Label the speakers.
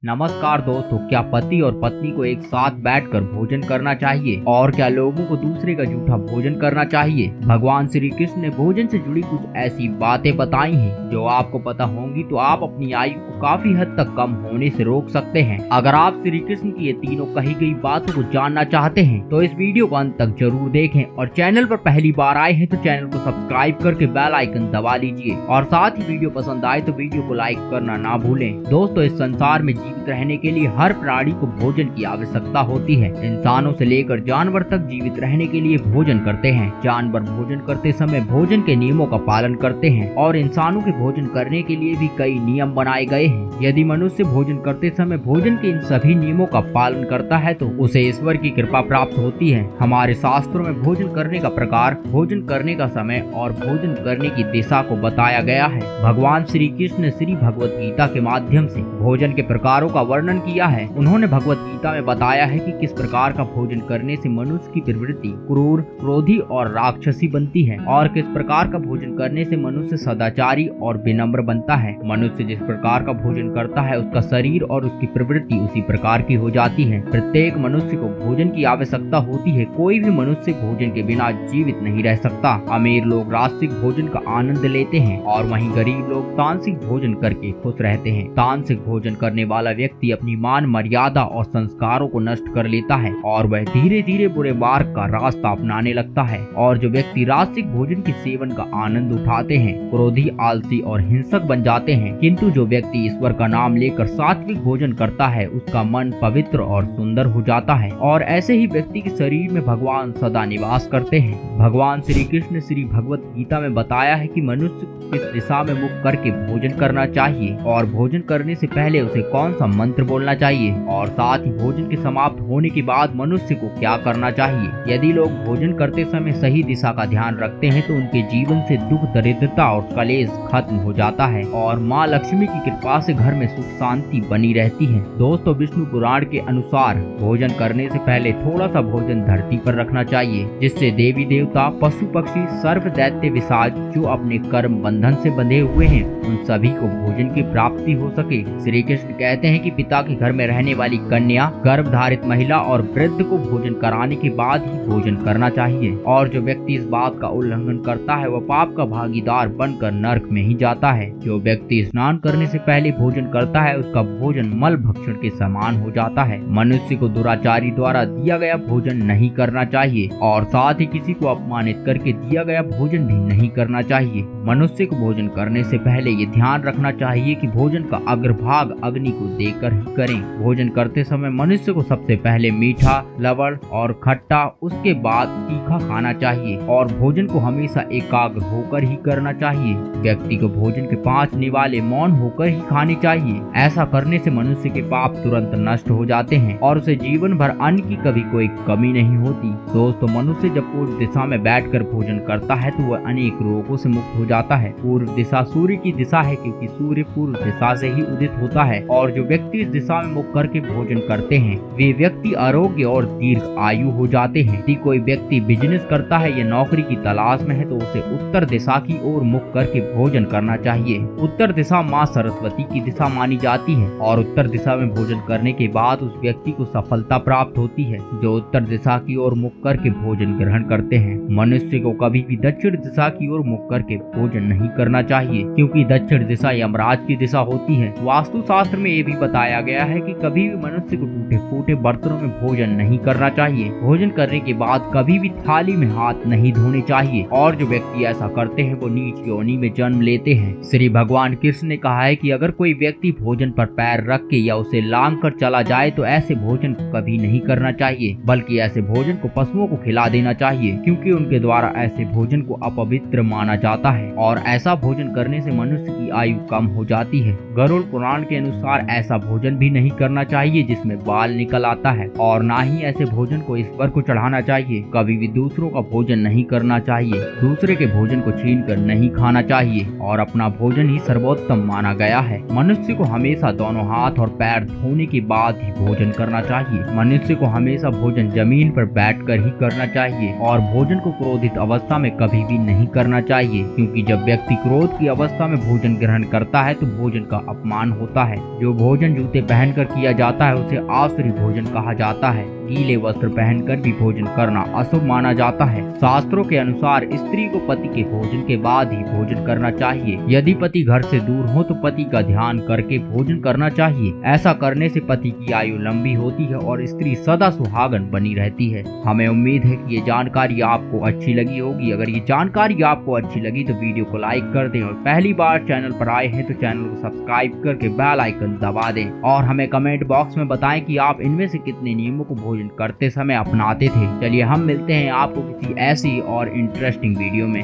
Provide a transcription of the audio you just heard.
Speaker 1: नमस्कार दोस्तों, क्या पति और पत्नी को एक साथ बैठकर भोजन करना चाहिए और क्या लोगों को दूसरे का जूठा भोजन करना चाहिए। भगवान श्री कृष्ण ने भोजन से जुड़ी कुछ ऐसी बातें बताई हैं जो आपको पता होंगी तो आप अपनी आयु को काफी हद तक कम होने से रोक सकते हैं। अगर आप श्री कृष्ण की ये तीनों कही गई बातों को जानना चाहते हैं तो इस वीडियो को अंत तक जरूर देखें और चैनल पर पहली बार आए हैं तो चैनल को सब्सक्राइब करके बेल आइकन दबा लीजिए और साथ ही वीडियो पसंद आए तो वीडियो को लाइक करना ना भूलें। दोस्तों, इस संसार में जीवित रहने के लिए हर प्राणी को भोजन की आवश्यकता होती है। इंसानों से लेकर जानवर तक जीवित रहने के लिए भोजन करते हैं। जानवर भोजन करते समय भोजन के नियमों का पालन करते हैं और इंसानों के भोजन करने के लिए भी कई नियम बनाए गए हैं। यदि मनुष्य भोजन करते समय भोजन के इन सभी नियमों का पालन करता है तो उसे ईश्वर की कृपा प्राप्त होती है। हमारे शास्त्रों में भोजन करने का प्रकार, भोजन करने का समय और भोजन करने की दिशा को बताया गया है। भगवान श्री कृष्ण ने श्री भगवत गीता के माध्यम से भोजन के प्रकारों का वर्णन किया है। उन्होंने भगवत गीता में बताया है कि किस प्रकार का भोजन करने से मनुष्य की प्रवृत्ति क्रूर, क्रोधी और राक्षसी बनती है और किस प्रकार का भोजन करने से मनुष्य सदाचारी और विनम्र बनता है। मनुष्य जिस प्रकार का भोजन करता है उसका शरीर और उसकी प्रवृत्ति उसी प्रकार की हो जाती है। प्रत्येक मनुष्य को भोजन की आवश्यकता होती है। कोई भी मनुष्य भोजन के बिना जीवित नहीं रह सकता। अमीर लोग राष्ट्रिक भोजन का आनंद लेते हैं और वहीं गरीब लोग तांत्रिक भोजन करके खुश रहते हैं। तांत्रिक भोजन करने वाला व्यक्ति अपनी मान मर्यादा और संस्कारों को नष्ट कर लेता है और वह धीरे धीरे बुरे मार्ग का रास्ता अपनाने लगता है। और जो व्यक्ति राष्ट्रिक भोजन के सेवन का आनंद उठाते हैं क्रोधी, आलसी और हिंसक बन जाते हैं। किंतु जो व्यक्ति ईश्वर का नाम लेकर सात्विक भोजन करता है उसका मन पवित्र और सुंदर हो जाता है और ऐसे ही व्यक्ति के शरीर में भगवान सदा निवास करते हैं। भगवान श्री कृष्ण ने श्री भगवत गीता में बताया है कि मनुष्य को किस दिशा में मुख करके भोजन करना चाहिए और भोजन करने से पहले उसे कौन सा मंत्र बोलना चाहिए और साथ ही भोजन के समाप्त होने के बाद मनुष्य को क्या करना चाहिए। यदि लोग भोजन करते समय सही दिशा का ध्यान रखते हैं तो उनके जीवन से दुख, दरिद्रता और कलेश खत्म हो जाता है और माँ लक्ष्मी की कृपा से घर में सुख शांति बनी रहती है। दोस्तों, विष्णु पुराण के अनुसार भोजन करने से पहले थोड़ा सा भोजन धरती पर रखना चाहिए जिससे देवी देवता, पशु पक्षी, सर्व दैत्य विशाच जो अपने कर्म बंधन से बंधे हुए हैं उन सभी को भोजन की प्राप्ति हो सके। श्री कृष्ण कहते हैं कि पिता के घर में रहने वाली कन्या, गर्भधारित महिला और वृद्ध को भोजन कराने के बाद ही भोजन करना चाहिए और जो व्यक्ति इस बात का उल्लंघन करता है वह पाप का भागीदार बनकर नरक में ही जाता है। जो व्यक्ति स्नान करने से पहले भोजन करता है उसका भोजन मल भक्षण के समान हो जाता है। मनुष्य को दुराचारी द्वारा दिया गया भोजन नहीं करना चाहिए और साथ ही किसी को अपमानित करके दिया गया भोजन भी नहीं करना चाहिए। मनुष्य को भोजन करने से पहले ये ध्यान रखना चाहिए कि भोजन का अग्रभाग अग्नि को देकर ही करें। भोजन करते समय मनुष्य को सबसे पहले मीठा, लवण और खट्टा, उसके बाद तीखा खाना चाहिए और भोजन को हमेशा एकाग्र होकर ही करना चाहिए। व्यक्ति को भोजन के 5 निवाले मौन होकर ही खाने चाहिए। ऐसा करने से मनुष्य के पाप तुरंत नष्ट हो जाते हैं और उसे जीवन भर अन्न की कभी कोई कमी नहीं होती। दोस्तों, मनुष्य जब पूर्व दिशा में बैठकर भोजन करता है तो वह अनेक रोगों से मुक्त हो जाता है। पूर्व दिशा सूर्य की दिशा है क्योंकि सूर्य पूर्व दिशा से ही उदित होता है और जो व्यक्ति इस दिशा में मुख करके भोजन करते हैं वे व्यक्ति आरोग्य और दीर्घ आयु हो जाते हैं। यदि कोई व्यक्ति बिजनेस करता है या नौकरी की तलाश में है तो उसे उत्तर दिशा की ओर मुख करके भोजन करना चाहिए। उत्तर दिशा माँ सरस्वती की दिशा मानी जाती है और उत्तर दिशा में भोजन करने के बाद उस व्यक्ति को सफलता प्राप्त होती है जो उत्तर दिशा की ओर मुख करके भोजन ग्रहण करते हैं। मनुष्य को कभी भी दक्षिण दिशा की ओर मुख करके भोजन नहीं करना चाहिए क्योंकि दक्षिण दिशा यमराज की दिशा होती है। वास्तु शास्त्र में ये भी बताया गया है कि कभी भी मनुष्य को टूटे फूटे बर्तनों में भोजन नहीं करना चाहिए। भोजन करने के बाद कभी भी थाली में हाथ नहीं धोने चाहिए और जो व्यक्ति ऐसा करते हैं वो नीच योनि में जन्म लेते हैं। श्री भगवान कृष्ण ने कहा है कि अगर कोई व्यक्ति भोजन पर पैर रख के या उसे लांग कर चला जाए तो ऐसे भोजन को कभी नहीं करना चाहिए बल्कि ऐसे भोजन को पशुओं को खिला देना चाहिए क्योंकि उनके द्वारा ऐसे भोजन को अपवित्र माना जाता है और ऐसा भोजन करने से मनुष्य की आयु कम हो जाती है। गरुड़ पुराण के अनुसार ऐसा भोजन भी नहीं करना चाहिए जिसमें बाल निकल आता है और ना ही ऐसे भोजन को ईश्वर को चढ़ाना चाहिए। कभी भी दूसरों का भोजन नहीं करना चाहिए, दूसरे के भोजन को छीन कर नहीं खाना चाहिए और अपना भोजन ही सर्वोत्तम माना गया है। मनुष्य को हमेशा दोनों हाथ और पैर धोने के बाद ही भोजन करना चाहिए। मनुष्य को हमेशा भोजन जमीन पर बैठकर ही करना चाहिए और भोजन को क्रोधित अवस्था में कभी भी नहीं करना चाहिए क्योंकि जब व्यक्ति क्रोध की अवस्था में भोजन ग्रहण करता है तो भोजन का अपमान होता है। जो भोजन जूते पहनकर किया जाता है उसे आसुरी भोजन कहा जाता है। गीले वस्त्र पहनकर भी भोजन करना अशुभ माना जाता है। शास्त्रों के अनुसार स्त्री को पति के भोजन के बाद ही भोजन करना चाहिए। यदि पति घर से दूर हो तो पति का ध्यान करके भोजन करना चाहिए। ऐसा करने से पति की आयु लंबी होती है और स्त्री सदा सुहागन बनी रहती है। हमें उम्मीद है कि ये जानकारी आपको अच्छी लगी होगी। अगर ये जानकारी आपको अच्छी लगी तो वीडियो को लाइक कर दें और पहली बार चैनल पर आए हैं तो चैनल को सब्सक्राइब करके बेल आइकन दबा दें और हमें कमेंट बॉक्स में बताएं कि आप इनमें से कितने नियमों को भोजन करते समय अपनाते थे। चलिए हम मिलते हैं आपको किसी ऐसी और इंटरेस्टिंग वीडियो में।